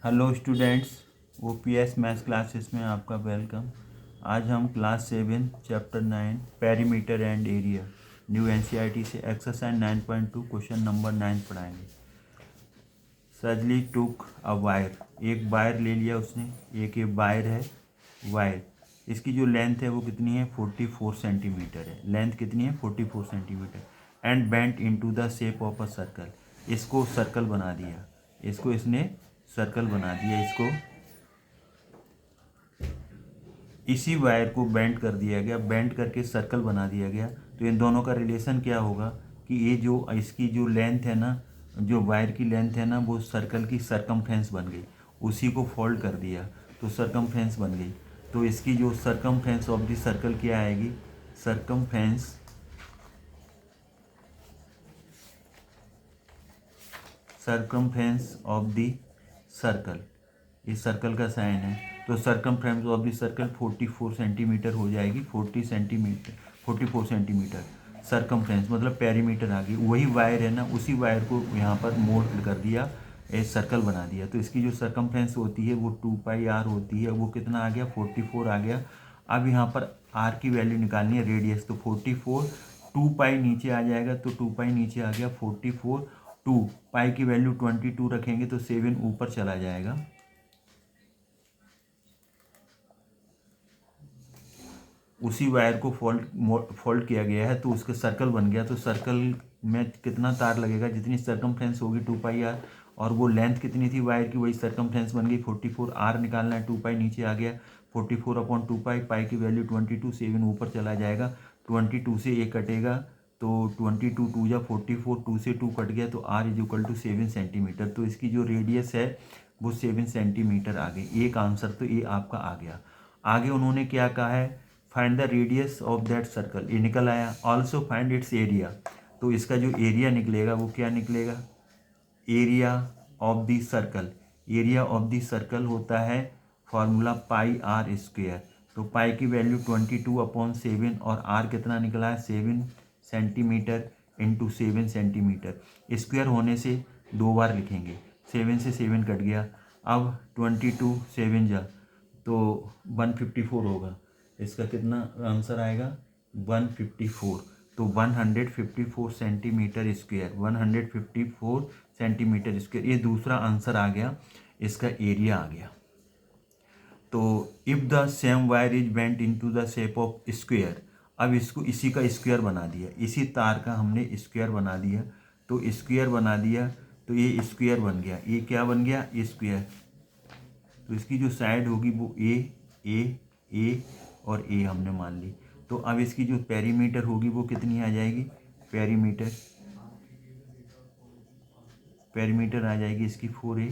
Hello students, OPS maths classes में आपका welcome. आज हम class 7 chapter 9 perimeter and area new NCERT से एक्सरसाइज 9.2 क्वेश्चन नंबर 9 पढ़ाएंगे। सजली टुक अ वायर, एक वायर ले लिया उसने। एक ये वायर है, वायर इसकी जो लेंथ है वो कितनी है 44 सेंटीमीटर है। लेंथ कितनी है 44 centimetre. And bent into the shape of a circle, इसको सर्कल बना दिया। इसको इसने सर्कल बना दिया। इसको इसी वायर को बेंड कर दिया गया, बेंड करके सर्कल बना दिया गया। तो इन दोनों का रिलेशन क्या होगा कि ये जो इसकी जो लेंथ है ना, जो वायर की लेंथ है ना, वो सर्कल की सरकमफ्रेंस बन गई। उसी को फोल्ड कर दिया तो सरकमफ्रेंस बन गई। तो इसकी जो सरकमफ्रेंस ऑफ द सर्कल क्या आएगी, circumference circumference of the circle, इस सर्कल का साइन है। तो circumference of the circle 44 centimetre हो जाएगी। 44 सेंटीमीटर सरकमफ्रेंस मतलब पेरीमीटर आ गई। वही वायर है ना, उसी वायर को यहाँ पर मोल्ड कर दिया, एक सर्कल बना दिया। तो इसकी जो सरकमफ्रेंस होती है वो 2πr होती है। वो कितना आ गया 44 आ गया। अब यहाँ पर आर की वैल्यू निकालनी है, रेडियस। तो 44, 2π नीचे आ जाएगा, तो 2π नीचे आ गया 44। 2π की वैल्यू 22 रखेंगे तो 7 ऊपर चला जाएगा। उसी वायर को फोल्ड किया गया है तो उसके सर्कल बन गया। तो सर्कल में कितना तार लगेगा, जितनी सरकमफ्रेंस होगी 2πr, और वो लेंथ कितनी थी वायर की, वही सरकमफ्रेंस बन गई 44। आर निकालना है, 2π नीचे आ गया, 44/2π, पाई की वैल्यू 22, 7 ऊपर चला जाएगा। 22 से ए कटेगा तो 22 2 जा 44, 2 से 2 कट गया तो R is equal to 7 centimetre. तो इसकी जो रेडियस है वो 7 सेंटीमीटर आ गई। एक आंसर तो ये आपका आ गया। आगे उन्होंने क्या कहा है, find the radius of that circle, ये निकल आया। ऑल्सो फाइंड इट्स एरिया, तो इसका जो एरिया निकलेगा वो क्या निकलेगा, area of the circle. Area of the circle होता है फॉर्मूला πr²। तो पाई की वैल्यू 22/7 और आर कितना निकला है 7 सेंटीमीटर इंटू 7 सेंटीमीटर। स्क्वायर होने से 2 बार लिखेंगे, 7 से 7 कट गया। अब 22 7 जा तो 154 होगा। इसका कितना आंसर आएगा 154। तो 154 सेंटीमीटर स्क्वायर, 154 सेंटीमीटर स्क्वायर, ये दूसरा आंसर आ गया, इसका एरिया आ गया। तो if the same wire is bent into the shape of square, अब इसको इसी का स्क्वायर बना दिया, इसी तार का हमने स्क्वायर बना दिया। तो स्क्वायर बना दिया तो ये स्क्वायर बन गया। ये क्या बन गया स्क्वायर। तो इसकी जो साइड होगी वो ए और ए हमने मान ली। तो अब इसकी जो पेरीमीटर होगी वो कितनी आ जाएगी, पेरीमीटर आ जाएगी इसकी 4a।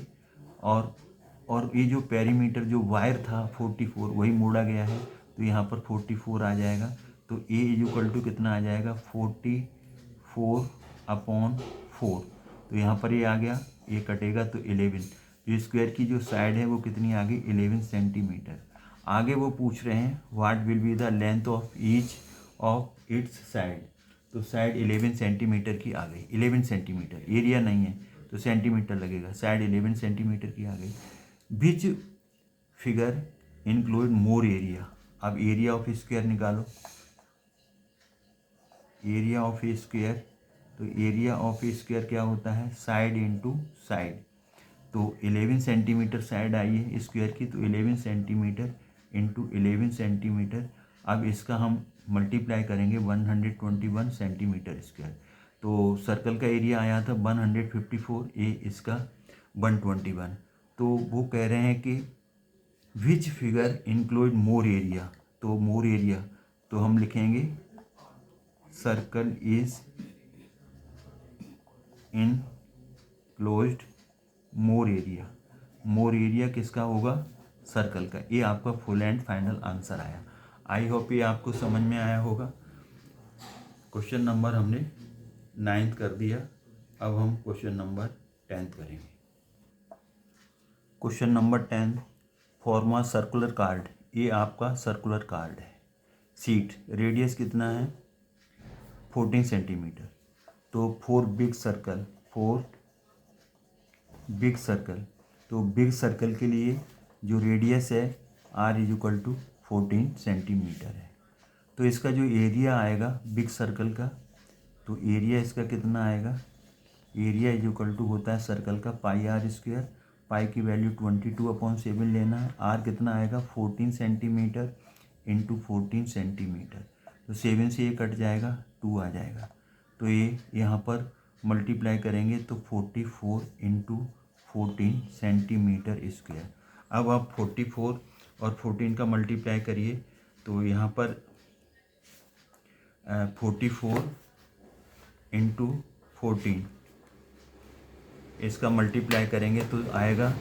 और ये जो पेरीमीटर जो वायर था 44 वही मोड़ा गया है, तो यहाँ पर 44 आ जाएगा। तो a इज इक्वल टू कितना आ जाएगा 44/4। तो यहाँ पर ये आ गया, ये कटेगा तो 11। जो स्क्वायर की जो साइड है वो कितनी आ गई 11 सेंटीमीटर। आगे वो पूछ रहे हैं what will be the length of each of its side. तो साइड 11 सेंटीमीटर की आ गई, 11 सेंटीमीटर, एरिया नहीं है तो सेंटीमीटर लगेगा। साइड 11 सेंटीमीटर की आ गई। Which figure include more area. अब एरिया ऑफ स्क्वायर निकालो, एरिया ऑफ स्क्वायर। तो एरिया ऑफ स्क्वायर क्या होता है साइड इंटू साइड। तो 11 सेंटीमीटर साइड आई है स्क्वायर की, तो 11 सेंटीमीटर इंटू 11 सेंटीमीटर। अब इसका हम मल्टीप्लाई करेंगे 121 सेंटीमीटर स्क्वायर। तो सर्कल का एरिया आया था 154, ए इसका 121। तो वो कह रहे हैं कि which figure include more area. तो मोर एरिया तो हम लिखेंगे circle is enclosed more area. More area किसका होगा सर्कल का। ये आपका फुल एंड फाइनल आंसर आया। आई होप ये आपको समझ में आया होगा। क्वेश्चन नंबर हमने 9th कर दिया। अब हम क्वेश्चन नंबर 10th करेंगे। क्वेश्चन नंबर 10, फॉर्मा सर्कुलर कार्ड। ये आपका सर्कुलर कार्ड है। सीट रेडियस कितना है 14 सेंटीमीटर। तो 4 बिग सर्कल तो बिग सर्कल के लिए जो रेडियस है r = 14 सेंटीमीटर है। तो इसका जो एरिया आएगा बिग सर्कल का, तो एरिया इसका कितना आएगा, एरिया = होता है सर्कल का πr²। पाई की वैल्यू 22/7 लेना है। आर कितना आएगा 14 सेंटीमीटर इंटू 14 सेंटीमीटर। तो 7 से ये कट जाएगा, 2 आ जाएगा। तो ये यहाँ पर मल्टीप्लाई करेंगे तो 44 इंटू 14 सेंटीमीटर स्क्वायर। अब आप 44 और 14 का मल्टीप्लाई करिए तो यहाँ पर 44 इंटू 14 इसका मल्टीप्लाई करेंगे तो आएगा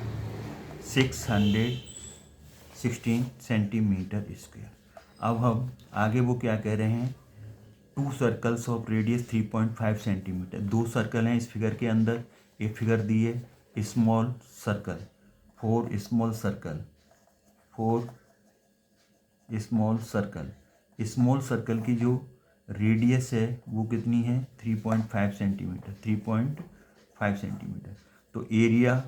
616 सेंटीमीटर स्क्वायर। अब हम आगे वो क्या कह रहे हैं, 2 circles of radius 3.5 centimetre. 2 circle हैं इस फिगर के अंदर। एक फिगर दी है small circle, 4 small circle, 4 small circle. Small circle की जो रेडियस है वो कितनी है 3.5 सेंटीमीटर, 3.5 सेंटीमीटर। तो area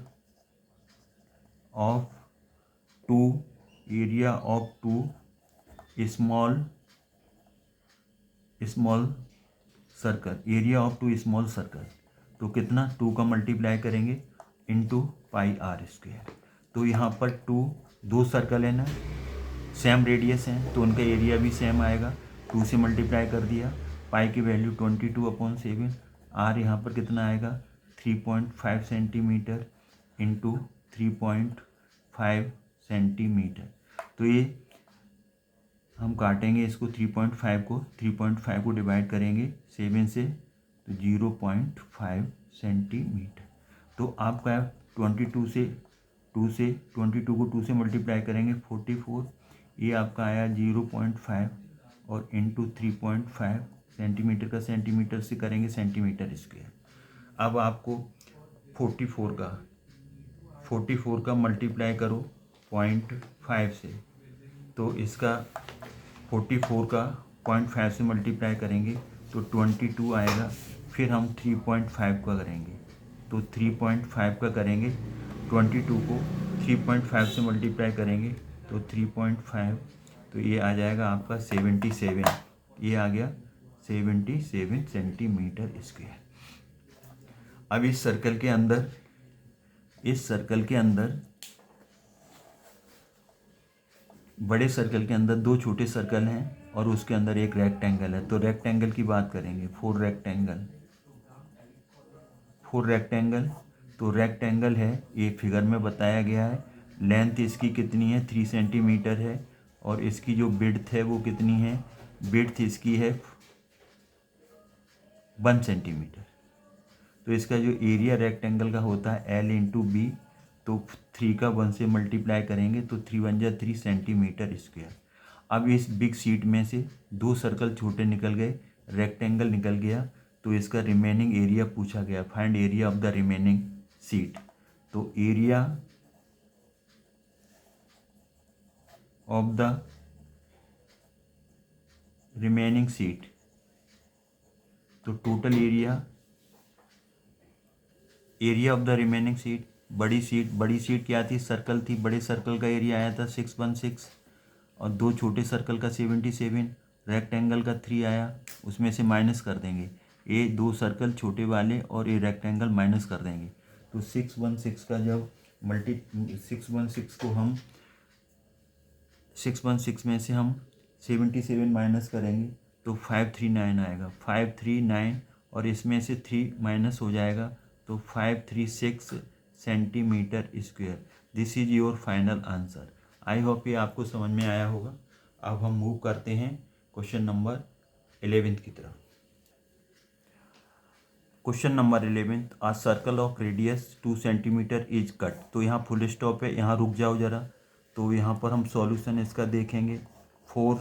of two small circle, area of 2 small circle, तो कितना 2 का मल्टीप्लाई करेंगे इंटू πr²। तो यहाँ पर 2 सर्कल है ना, सेम रेडियस हैं तो उनका एरिया भी सेम आएगा। 2 से मल्टीप्लाई कर दिया, पाई की वैल्यू 22/7। आर यहाँ पर कितना आएगा 3.5 सेंटीमीटर इंटू 3.5 सेंटीमीटर। तो ये हम काटेंगे इसको 3.5 को डिवाइड करेंगे 7 से तो 0.5 सेंटीमीटर। तो आपका 22 को 2 से मल्टीप्लाई करेंगे 44, ये आपका आया 0.5 और इंटू 3.5 सेंटीमीटर का सेंटीमीटर से करेंगे सेंटीमीटर स्क्वायर। अब आपको 44 का मल्टीप्लाई करो 0.5 से, तो इसका 44 का 0.5 से मल्टीप्लाई करेंगे तो 22 आएगा। फिर हम 3.5 का करेंगे तो 3.5 का करेंगे, 22 को 3.5 से मल्टीप्लाई करेंगे तो 3.5, तो ये आ जाएगा आपका 77, ये आ गया 77 सेंटीमीटर स्क्वायर। अब इस सर्कल के अंदर बड़े सर्कल के अंदर 2 छोटे सर्कल हैं और उसके अंदर एक रेक्टेंगल है। तो रेक्टेंगल की बात करेंगे, 4 रेक्टेंगल। तो रेक्टेंगल है, ये फिगर में बताया गया है। लेंथ इसकी कितनी है 3 सेंटीमीटर है और इसकी जो विड्थ है वो कितनी है, विड्थ इसकी है 1 सेंटीमीटर। तो इसका जो एरिया रेक्टेंगल का होता है L इंटू बी, तो 3 का 1 से मल्टीप्लाई करेंगे तो 3 × 3 सेंटीमीटर स्क्वायर। अब इस बिग शीट में से 2 सर्कल छोटे निकल गए, रेक्टेंगल निकल गया, तो इसका रिमेनिंग एरिया पूछा गया, find area of the remaining sheet. तो area of the remaining sheet, तो total area of the remaining sheet, बड़ी शीट क्या थी, सर्कल थी, बड़े सर्कल का एरिया आया था 616 और 2 छोटे सर्कल का 77, रेक्टेंगल का 3 आया, उसमें से माइनस कर देंगे, ये 2 सर्कल छोटे वाले और ये रेक्टेंगल माइनस कर देंगे। तो 616 का जब 616 को हम 616 में से हम 77 माइनस करेंगे तो 539 आएगा, 539 और इसमें से 3 माइनस हो जाएगा तो 536 centimetre square. This is your final answer. I hope ये आपको समझ में आया होगा। अब हम मूव करते हैं क्वेश्चन नंबर 11 की तरफ। Question number 11, a circle of radius 2 centimetre is cut. तो यहाँ फुल स्टॉप है, यहाँ रुक जाओ ज़रा। तो यहाँ पर हम सॉल्यूशन इसका देखेंगे। 4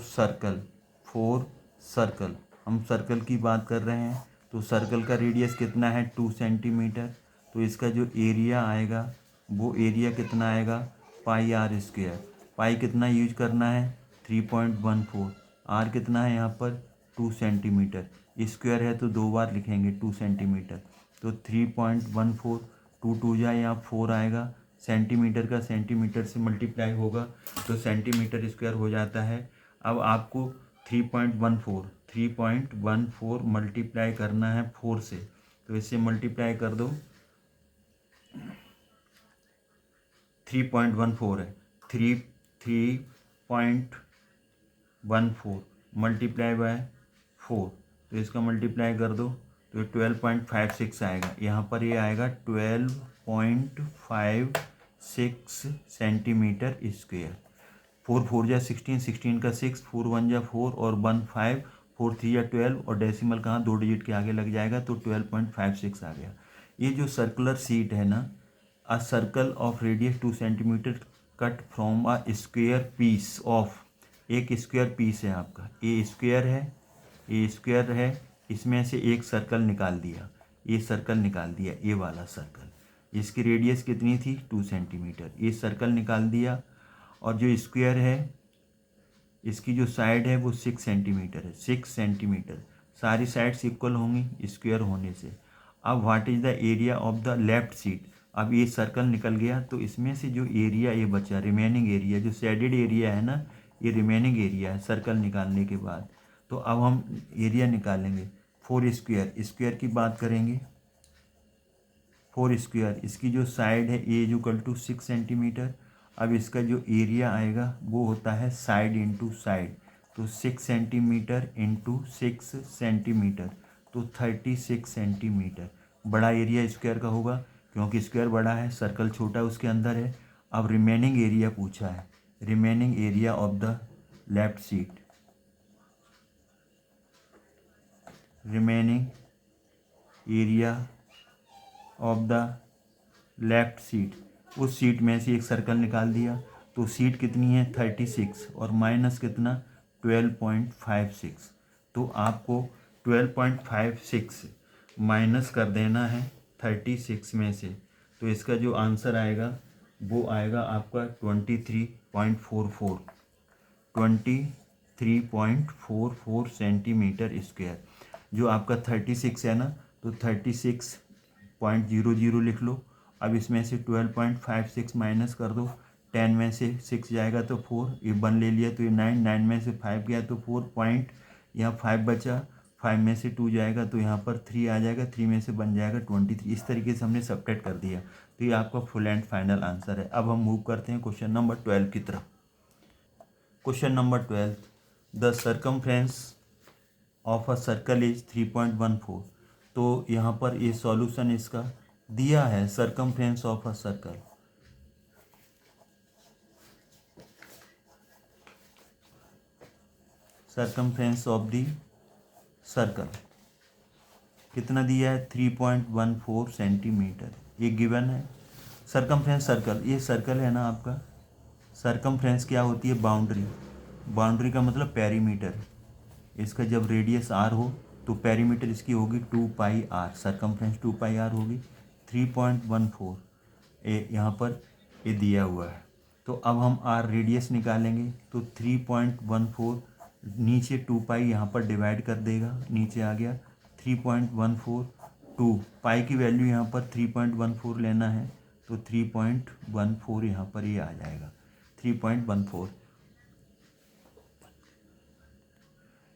सर्कल, हम सर्कल की बात कर रहे हैं, तो सर्कल का रेडियस कितना है 2 सेंटीमीटर। तो इसका जो एरिया आएगा वो एरिया कितना आएगा πr²। पाई कितना यूज करना है 3.14, आर कितना है यहाँ पर 2 सेंटीमीटर, स्क्वायर है तो 2 बार लिखेंगे 2 सेंटीमीटर। तो 3.14, 2 2 जा यहाँ 4 आएगा सेंटीमीटर का सेंटीमीटर से मल्टीप्लाई होगा तो सेंटीमीटर स्क्वायर हो जाता है। अब आपको 3.14 मल्टीप्लाई करना है 4 से, तो इससे मल्टीप्लाई कर दो। 3.14 है, 3.14 मल्टीप्लाई बाय 4, तो इसका मल्टीप्लाई कर दो तो 12.56 आएगा। यहाँ पर ये आएगा 12.56 सेंटीमीटर स्क्वेयर। 4 4 जा 16, 16 का 6, 4 1 जा 4 और 1 5, 4 3 या 12 और डेसिमल कहाँ 2 डिजिट के आगे लग जाएगा, तो 12.56 आ गया। ये जो सर्कुलर सीट है ना, a circle of radius 2 centimetre cut from a square piece of, एक स्क्वायर पीस है आपका, ये स्क्वायर है, ये स्क्वायर है, इसमें से एक सर्कल निकाल दिया, ये सर्कल निकाल दिया, ये वाला सर्कल, इसकी रेडियस कितनी थी 2 सेंटीमीटर, ये सर्कल निकाल दिया। और जो स्क्वायर है इसकी जो साइड है वो 6 सेंटीमीटर है, 6 सेंटीमीटर, सारी साइड्स इक्वल होंगी स्क्वायर होने से। अब what is the area of the left seat, अब ये सर्कल निकल गया तो इसमें से जो एरिया ये बचा, रिमेनिंग एरिया, जो शेडेड एरिया है ना, ये रिमेनिंग एरिया है सर्कल निकालने के बाद। तो अब हम एरिया निकालेंगे 4 स्क्वायर, स्क्वायर की बात करेंगे 4 स्क्वायर, इसकी जो साइड है ए इक्वल टू 6 सेंटीमीटर। अब इसका जो एरिया आएगा वो होता है साइड इंटू साइड, तो 6 सेंटीमीटर इंटू 6 सेंटीमीटर, तो 36 सेंटीमीटर। बड़ा एरिया स्क्वायर का होगा क्योंकि स्क्वायर बड़ा है, सर्कल छोटा उसके अंदर है। अब रिमेनिंग एरिया पूछा है, remaining area of the left seat, remaining area of the left seat, उस सीट में से एक सर्कल निकाल दिया, तो सीट कितनी है 36 और माइनस कितना 12.56, तो आपको 12.56 माइनस कर देना है 36 में से, तो इसका जो आंसर आएगा वो आएगा आपका 23.44, 23.44 सेंटीमीटर स्क्वायर। जो आपका 36 है ना, तो 36.00 लिख लो। अब इसमें से 12.56 माइनस कर दो, 10 में से 6 जाएगा तो 4, ये 1 ले लिया तो ये 9, 9 में से 5 गया तो 4 पॉइंट, यहाँ 5 बचा, 5 में से 2 जाएगा तो यहाँ पर 3 आ जाएगा, 3 में से बन जाएगा 23। इस तरीके से हमने सब्ट्रैक्ट कर दिया, तो ये आपका फुल एंड फाइनल आंसर है। अब हम मूव करते हैं क्वेश्चन नंबर 12 की तरफ। Question number 12, the circumference of a circle is 3.14। तो यहाँ पर ये सॉल्यूशन इसका दिया है, circumference of a circle, circumference of the circle कितना दिया है 3.14 सेंटीमीटर, ये गिवन है। सर्कमफ्रेंस सर्कल, ये सर्कल है ना आपका, सर्कमफ्रेंस क्या होती है बाउंड्री, बाउंड्री का मतलब पेरीमीटर, इसका जब रेडियस आर हो तो पेरीमीटर इसकी होगी 2πr, सर्कमफ्रेंस 2πr होगी। 3.14 ये यहाँ पर ये दिया हुआ है, तो अब हम आर रेडियस निकालेंगे, तो 3.14 नीचे 2π यहाँ पर डिवाइड कर देगा, नीचे आ गया 3.14, 2 पाई की वैल्यू यहाँ पर 3.14 लेना है, तो 3.14 यहाँ पर ये आ जाएगा 3.14।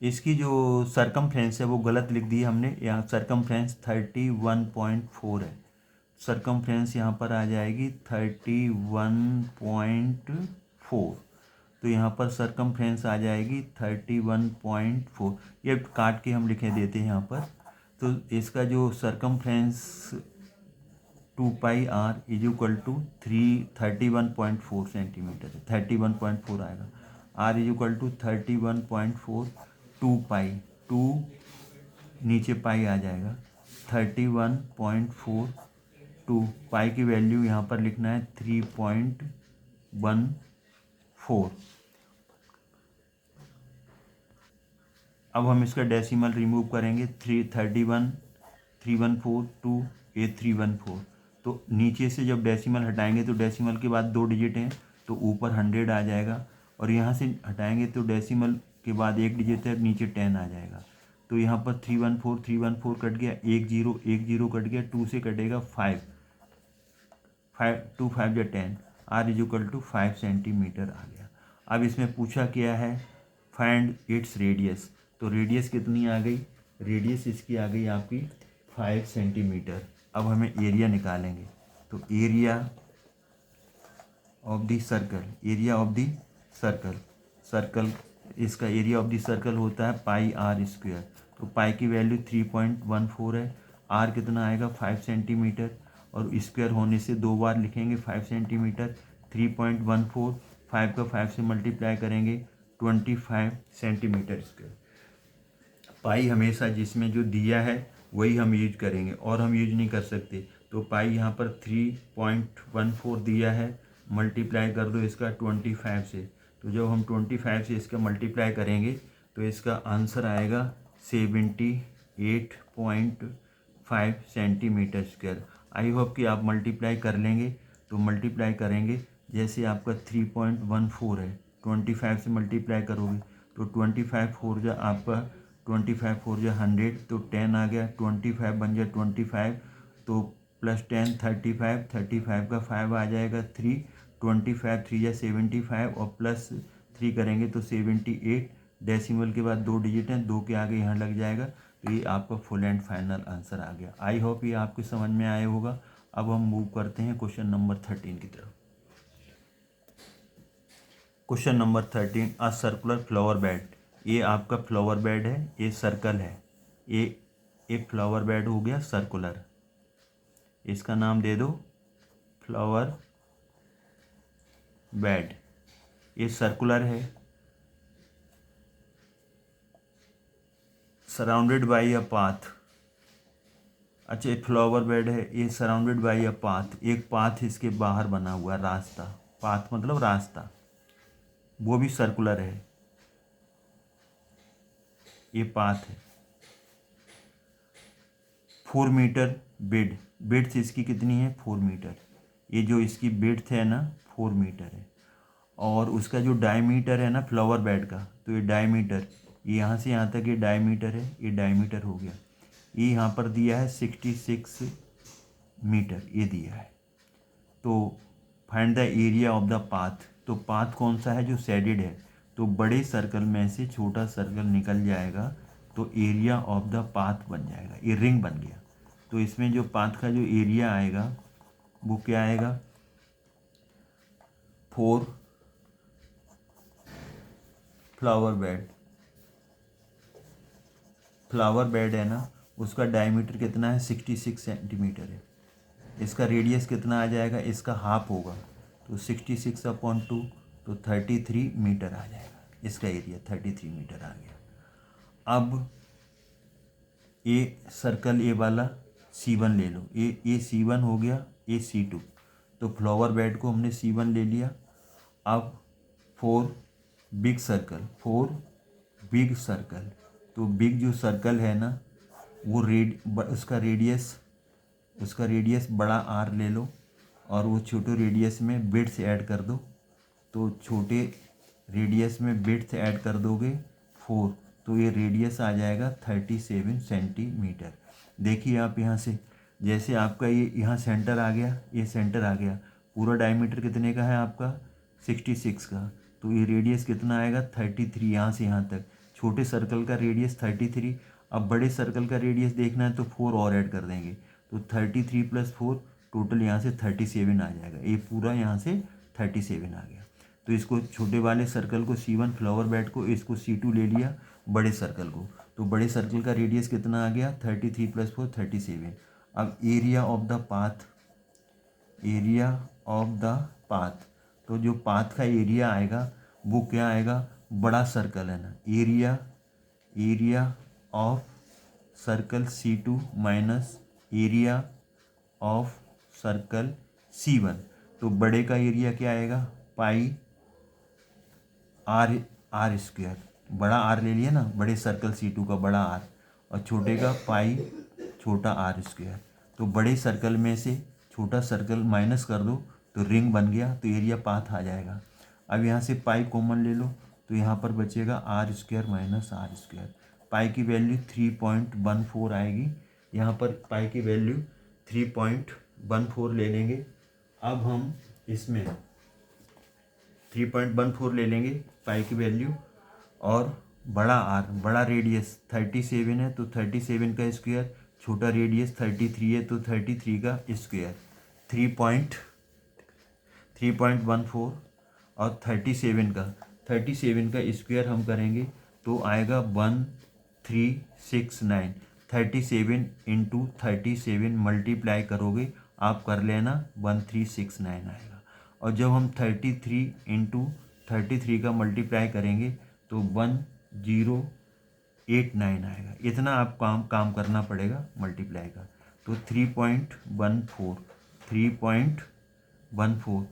इसकी जो सरकमफ्रेंस है वो गलत लिख दी हमने, यहाँ सरकमफ्रेंस 31.4 है, सरकमफ्रेंस यहाँ पर आ जाएगी 31.4, तो यहाँ पर सरकमफ्रेंस आ जाएगी 31.4, ये काट के हम लिखे देते हैं यहाँ पर। तो इसका जो circumference 2πr is equal to 31.4 centimetre, 31.4 आएगा, r इज इक्वल टू 31.4, 2π, 2 नीचे पाई आ जाएगा 31.4, 2 पाई की वैल्यू यहाँ पर लिखना है 3.14। अब हम इसका डेसिमल रिमूव करेंगे, 314, 2 ये 314, तो नीचे से जब डेसिमल हटाएंगे तो डेसिमल के बाद 2 डिजिट हैं तो ऊपर 100 आ जाएगा, और यहाँ से हटाएंगे तो डेसिमल के बाद 1 डिजिट है, नीचे 10 आ जाएगा, तो यहाँ पर 314 कट गया, 1 0 1 0 कट गया, 2 से कटेगा 5, 2 5 या 10, r is equal to 5 centimetre आ गया। अब इसमें पूछा क्या है, फाइंड इट्स रेडियस, तो रेडियस कितनी आ गई, रेडियस इसकी आ गई आपकी 5 सेंटीमीटर। अब हमें एरिया निकालेंगे, तो area of the circle, area of the circle, circle इसका एरिया ऑफ द सर्कल होता है पाई आर स्क्वायर। तो पाई की वैल्यू 3.14 है, आर कितना आएगा 5 सेंटीमीटर, और स्क्वायर होने से 2 बार लिखेंगे 5 सेंटीमीटर। 3.14, 5 का 5 से मल्टीप्लाई करेंगे 25 सेंटीमीटर स्क्वायर। पाई हमेशा जिसमें जो दिया है वही हम यूज करेंगे, और हम यूज नहीं कर सकते। तो पाई यहाँ पर 3.14 दिया है, मल्टीप्लाई कर दो इसका 25 से। तो जब हम 25 से इसका मल्टीप्लाई करेंगे तो इसका आंसर आएगा 78.5 सेंटीमीटर स्क्वायर। आई होप कि आप मल्टीप्लाई कर लेंगे। तो मल्टीप्लाई करेंगे, जैसे आपका 3.14 है, 25 से मल्टीप्लाई करोगे तो 25 4 जा आपका 25 4 जा 100, तो 10 आ गया, 25 बन गया 25, तो प्लस 10 35, 35 का 5 आ जाएगा 3, 25 3 जा 75, और प्लस 3 करेंगे तो 78। डेसिमल के बाद 2 डिजिट हैं, 2 के आगे यहाँ लग जाएगा। तो ये आपका फुल एंड फाइनल आंसर आ गया। आई होप ये आपके समझ में आया होगा। अब हम मूव करते हैं क्वेश्चन नंबर 13 की तरफ। Question number 13, a circular flower bed. ये आपका फ्लावर बेड है, ये सर्कल है, ये एक फ्लावर बेड हो गया सर्कुलर, इसका नाम दे दो फ्लावर बेड। ये सर्कुलर है, सराउंडेड बाई अ पाथ। अच्छा, ये फ्लावर बेड है, ये सराउंडेड बाई अ पाथ, एक पाथ इसके बाहर बना हुआ रास्ता, पाथ मतलब रास्ता, वो भी सर्कुलर है, ये पाथ है। 4 मीटर बेड, बेड्थ इसकी कितनी है 4 मीटर, ये जो इसकी बेड्थ है ना 4 मीटर है। और उसका जो डायमीटर है ना फ्लावर बेड का, तो ये डायमीटर, ये यहाँ से यहाँ तक ये डायमीटर है, ये डायमीटर हो गया। ये यहाँ पर दिया है 66 मीटर, ये दिया है। तो find the area of the path, तो पाथ कौन सा है जो शेडेड है, तो बड़े सर्कल में से छोटा सर्कल निकल जाएगा तो एरिया ऑफ द पाथ बन जाएगा, ये रिंग बन गया। तो इसमें जो पाथ का जो एरिया आएगा वो क्या आएगा, 4 फ्लावर बेड, फ्लावर बेड है ना, उसका डायमीटर कितना है 66 सेंटीमीटर है। इसका रेडियस कितना आ जाएगा, इसका हाफ होगा, तो 66/2, तो 33 मीटर आ जाएगा, इसका एरिया 33 मीटर आ गया। अब ये सर्कल ए वाला C1 ले लो, ये C1 हो गया, ये C2, तो फ्लावर बेड को हमने C1 ले लिया। अब 4 बिग सर्कल, 4 बिग सर्कल, तो बिग जो सर्कल है ना वो उसका रेडियस बड़ा R ले लो, और वो छोटे रेडियस में बिट्स ऐड कर दो, तो छोटे रेडियस में बिट्स ऐड कर दोगे 4, तो ये रेडियस आ जाएगा 37 सेंटीमीटर। देखिए आप यहाँ से, जैसे आपका ये यहाँ सेंटर आ गया, ये सेंटर आ गया, पूरा डायमीटर कितने का है आपका 66 का, तो ये रेडियस कितना आएगा 33, यहाँ से यहाँ तक। छोटे सर्कल का रेडियस 33, अब बड़े सर्कल का रेडियस देखना है तो 4 और ऐड कर देंगे, तो 33 + 4, टोटल यहाँ से 37 आ जाएगा, ये पूरा यहाँ से 37 आ गया। तो इसको छोटे वाले सर्कल को C1 फ्लावर बेड को, इसको C2 ले लिया बड़े सर्कल को, तो बड़े सर्कल का रेडियस कितना आ गया 33 + 4 37। अब area of the path, area of the path, तो जो पाथ का एरिया आएगा वो क्या आएगा, बड़ा सर्कल है ना, area of circle C2 minus area of circle C1, तो बड़े का एरिया क्या आएगा पाई आर स्क्वायर, बड़ा आर ले लिया ना, बड़े सर्कल C2 का बड़ा आर, और छोटे का पाई छोटा आर स्क्वायर। तो बड़े सर्कल में से छोटा सर्कल माइनस कर दो तो रिंग बन गया, तो एरिया पाथ आ जाएगा। अब यहाँ से पाई कॉमन ले लो, तो यहाँ पर बचेगा r square minus r square. Pi की वैल्यू 3.14 आएगी, यहाँ पर पाई की वैल्यू 3.14 ले लेंगे, अब हम इसमें 3.14 ले लेंगे पाई की वैल्यू, और बड़ा आर, बड़ा रेडियस 37 है तो 37 का स्क्वायर, छोटा रेडियस 33 है तो 33 का स्क्वायर, 3.14 और 37 का स्क्वायर हम करेंगे तो आएगा 1369। 37 इंटू 37 मल्टीप्लाई करोगे आप कर लेना 1369 आएगा। और जब हम 33 इंटू 33 का मल्टीप्लाई करेंगे तो 1089 आएगा। इतना आप काम करना पड़ेगा मल्टीप्लाई का। तो 3.14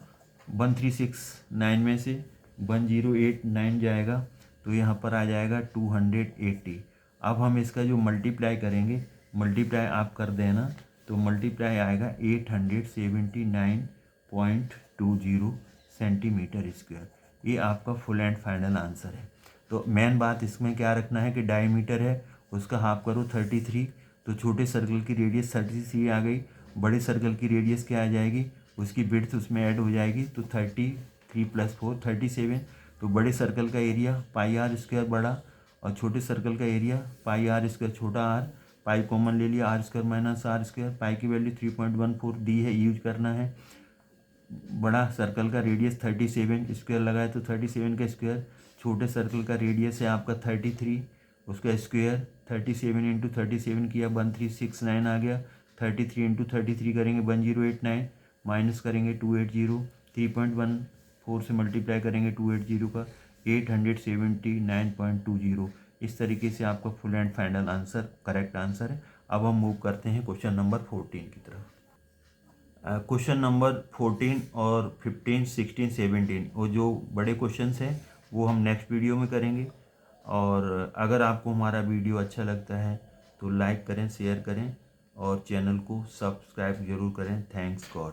1369 में से 1089 जाएगा तो यहाँ पर आ जाएगा 280। अब हम इसका जो मल्टीप्लाई करेंगे, मल्टीप्लाई आप कर देना तो मल्टीप्लाई आएगा 879.20 सेंटीमीटर स्क्वायर। ये आपका फुल एंड फाइनल आंसर है। तो मेन बात इसमें क्या रखना है कि डायमीटर है उसका हाफ करो 33, तो छोटे सर्कल की रेडियस 33 आ गई, बड़े सर्कल की रेडियस क्या आ जाएगी, उसकी विड्थ उसमें ऐड हो जाएगी तो 33 + 4 37। तो बड़े सर्कल का एरिया पाई आर स्क्वायर बड़ा और छोटे सर्कल का एरिया पाई आर स्क्वायर छोटा आर, पाई कॉमन ले लिया, r square minus r square, pi की वैल्यू 3.14 दी है, यूज करना है। बड़ा सर्कल का रेडियस 37 स्क्वायर लगाए तो 37 का स्क्वायर, छोटे सर्कल का रेडियस है आपका 33, उसका स्क्वायर 37 इंटू 37 किया 1369 आ गया। 33 इंटू 33 करेंगे 1089, माइनस करेंगे 280, 3.14 से मल्टीप्लाई करेंगे 280 का 879.20। इस तरीके से आपका full and final answer correct answer है। अब हम मूव करते हैं क्वेश्चन नंबर 14 की तरफ। क्वेश्चन नंबर 14 और 15, 16, 17 वो जो बड़े क्वेश्चंस हैं वो हम नेक्स्ट वीडियो में करेंगे। और अगर आपको हमारा वीडियो अच्छा लगता है तो लाइक करें, शेयर करें और चैनल को सब्सक्राइब जरूर करें। Thanks God.